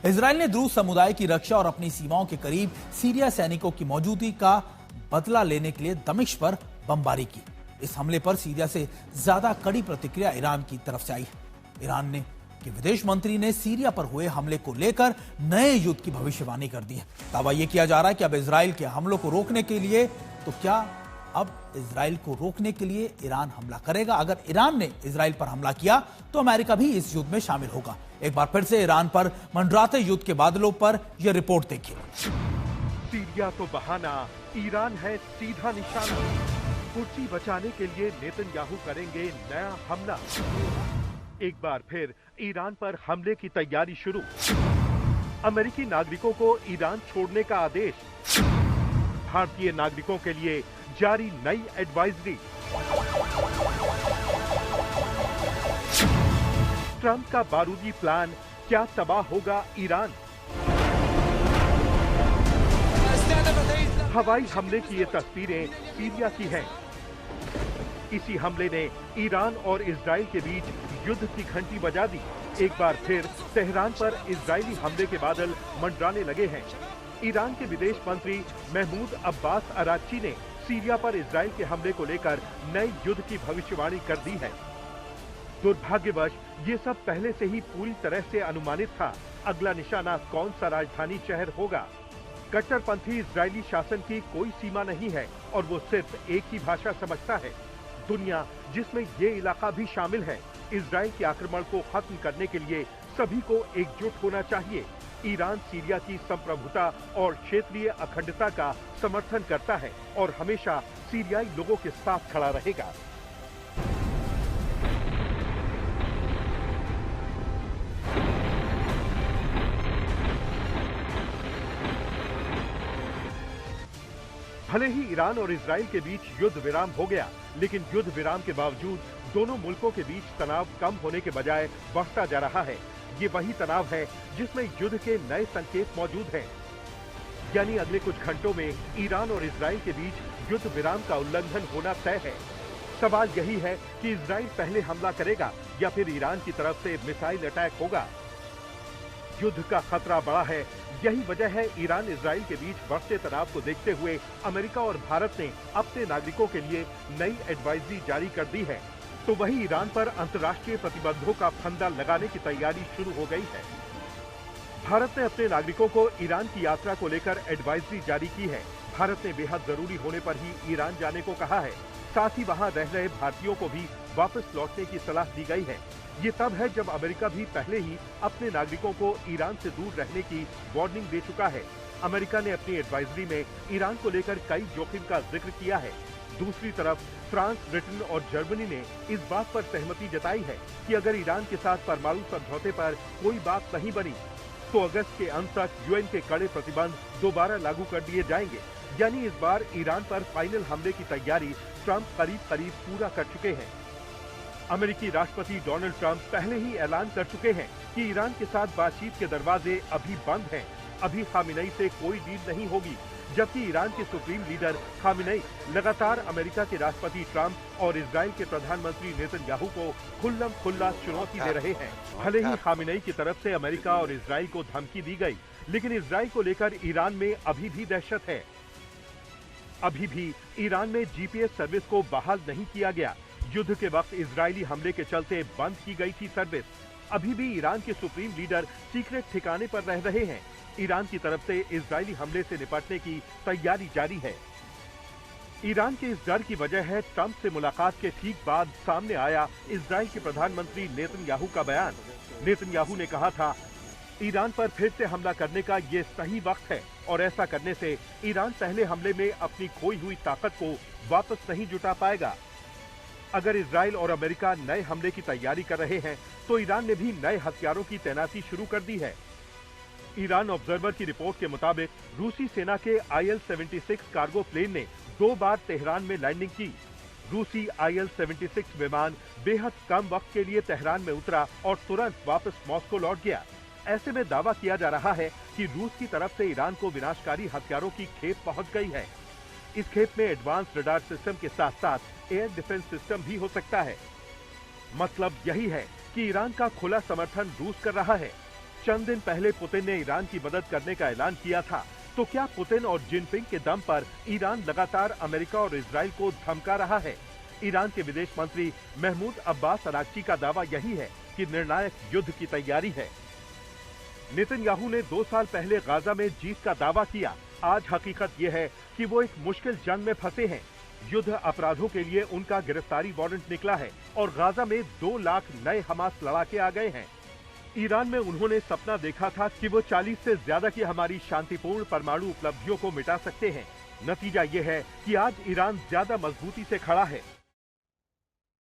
Israel ने Druze समुदाय की रक्षा और अपनी सीमाओं के करीब सीरिया सैनिकों की मौजूदगी का बदला लेने के लिए दमिश्क पर बमबारी की। इस हमले पर सीरिया से ज्यादा कड़ी प्रतिक्रिया ईरान की तरफ से आई है। ईरान ने कि विदेश मंत्री ने सीरिया पर हुए हमले को लेकर नए युद्ध की भविष्यवाणी कर दी है। दावा यह किया जा रहा है कि अब इजराइल के हमलों को रोकने के लिए अब इजराइल को रोकने के लिए ईरान हमला करेगा। अगर ईरान ने इजराइल पर हमला किया तो अमेरिका भी इस युद्ध में शामिल होगा। एक बार फिर से ईरान पर मंडराते युद्ध के बादलों पर यह रिपोर्ट देखिए। सीरिया तो बहाना, ईरान है सीधा निशाना। कुर्सी बचाने के लिए नेतन्याहू करेंगे नया हमला। एक बार फिर ईरान पर हमले की तैयारी शुरू। अमेरिकी नागरिकों को ईरान छोड़ने का आदेश। भारतीय नागरिकों के लिए जारी नई एडवाइजरी। ट्रंप का बारूदी प्लान, क्या तबाह होगा ईरान? हवाई हमले की ये तस्वीरें सीरिया की हैं। इसी हमले ने ईरान और इजराइल के बीच युद्ध की घंटी बजा दी। एक बार फिर तेहरान पर इजरायली हमले के बादल मंडराने लगे हैं। ईरान के विदेश मंत्री महमूद अब्बास अराक्ची ने सीरिया पर इजराइल के हमले को लेकर नए युद्ध की भविष्यवाणी कर दी है। दुर्भाग्यवश ये सब पहले से ही पूरी तरह से अनुमानित था। अगला निशाना कौन सा राजधानी शहर होगा? कट्टरपंथी इजरायली शासन की कोई सीमा नहीं है और वो सिर्फ एक ही भाषा समझता है, दुनिया, जिसमें ये इलाका भी शामिल है। इजराइल के आक्रमण को खत्म करने के लिए सभी को एकजुट होना चाहिए। ईरान सीरिया की संप्रभुता और क्षेत्रीय अखंडता का समर्थन करता है और हमेशा सीरियाई लोगों के साथ खड़ा रहेगा। भले ही ईरान और इजराइल के बीच युद्ध विराम हो गया, लेकिन युद्ध विराम के बावजूद दोनों मुल्कों के बीच तनाव कम होने के बजाय बढ़ता जा रहा है। ये वही तनाव है जिसमें युद्ध के नए संकेत मौजूद हैं। यानी अगले कुछ घंटों में ईरान और इजराइल के बीच युद्ध विराम का उल्लंघन होना तय है। सवाल यही है कि इजराइल पहले हमला करेगा या फिर ईरान की तरफ से मिसाइल अटैक होगा। युद्ध का खतरा बड़ा है। यही वजह है ईरान इजराइल के बीच बढ़ते तनाव को देखते हुए अमेरिका और भारत ने अपने नागरिकों के लिए नई एडवाइजरी जारी कर दी है। तो वही ईरान पर अंतर्राष्ट्रीय प्रतिबंधों का फंदा लगाने की तैयारी शुरू हो गई है। भारत ने अपने नागरिकों को ईरान की यात्रा को लेकर एडवाइजरी जारी की है। भारत ने बेहद जरूरी होने पर ही ईरान जाने को कहा है। साथ ही वहां रह रहे भारतीयों को भी वापस लौटने की सलाह दी गई है। ये तब है जब अमेरिका भी पहले ही अपने नागरिकों को ईरान से दूर रहने की वार्निंग दे चुका है। अमेरिका ने अपनी एडवाइजरी में ईरान को लेकर कई जोखिम का जिक्र किया है। दूसरी तरफ फ्रांस, ब्रिटेन और जर्मनी ने इस बात पर सहमति जताई है कि अगर ईरान के साथ परमाणु समझौते पर कोई बात नहीं बनी तो अगस्त के अंत तक यूएन के कड़े प्रतिबंध दोबारा लागू कर दिए जाएंगे। यानी इस बार ईरान पर फाइनल हमले की तैयारी ट्रंप करीब पूरा कर चुके हैं। अमेरिकी राष्ट्रपति डोनाल्ड ट्रंप पहले ही ऐलान कर चुके हैं कि ईरान के साथ बातचीत के दरवाजे अभी बंद हैं। अभी खामिनेई से कोई डील नहीं होगी, जबकि ईरान के सुप्रीम लीडर खामिनेई लगातार अमेरिका के राष्ट्रपति ट्रंप और इजराइल के प्रधानमंत्री नेतन्याहू को खुल्ला चुनौती दे रहे हैं। भले ही खामिनेई की तरफ से अमेरिका और इजराइल को धमकी दी गई, लेकिन इजराइल को लेकर ईरान में अभी भी दहशत है। अभी भी ईरान में जीपीएस सर्विस को बहाल नहीं किया गया। युद्ध के वक्त इजरायली हमले के चलते बंद की गई थी सर्विस। अभी भी ईरान के सुप्रीम लीडर सीक्रेट ठिकाने पर रह रहे हैं। ईरान की तरफ से इजरायली हमले से निपटने की तैयारी जारी है। ईरान के इस डर की वजह है ट्रंप से मुलाकात के ठीक बाद सामने आया इजराइल के प्रधानमंत्री नेतन्याहू का बयान। नेतन्याहू ने कहा था, ईरान पर फिर से हमला करने का ये सही वक्त है और ऐसा करने से ईरान पहले हमले में अपनी खोई हुई ताकत को वापस नहीं जुटा पाएगा। अगर इजराइल और अमेरिका नए हमले की तैयारी कर रहे हैं तो ईरान ने भी नए हथियारों की तैनाती शुरू कर दी है। ईरान ऑब्जर्वर की रिपोर्ट के मुताबिक रूसी सेना के IL-76 कार्गो प्लेन ने 2 बार तेहरान में लैंडिंग की। रूसी IL-76 विमान बेहद कम वक्त के लिए तेहरान में उतरा और तुरंत वापस मॉस्को लौट गया। ऐसे में दावा किया जा रहा है कि रूस की तरफ से ईरान को विनाशकारी हथियारों की खेप पहुंच गई है। इस खेप में एडवांस रडार सिस्टम के साथ साथ एयर डिफेंस सिस्टम भी हो सकता है। मतलब यही है कि ईरान का खुला समर्थन रूस कर रहा है। चंद दिन पहले पुतिन ने ईरान की मदद करने का ऐलान किया था, तो क्या पुतिन और जिनपिंग के दम पर ईरान लगातार अमेरिका और इजराइल को धमका रहा है? ईरान के विदेश मंत्री महमूद अब्बास अराक्ची का दावा यही है कि निर्णायक युद्ध की तैयारी है। नेतन्याहू ने 2 साल पहले गाजा में जीत का दावा किया। आज हकीकत यह है कि वो एक मुश्किल जंग में फंसे हैं। युद्ध अपराधों के लिए उनका गिरफ्तारी वारंट निकला है और गाजा में 2 लाख नए हमास लड़ाके आ गए हैं। ईरान में उन्होंने सपना देखा था कि वो 40 से ज्यादा की हमारी शांतिपूर्ण परमाणु उपलब्धियों को मिटा सकते हैं। नतीजा ये है कि आज ईरान ज्यादा मजबूती से खड़ा है।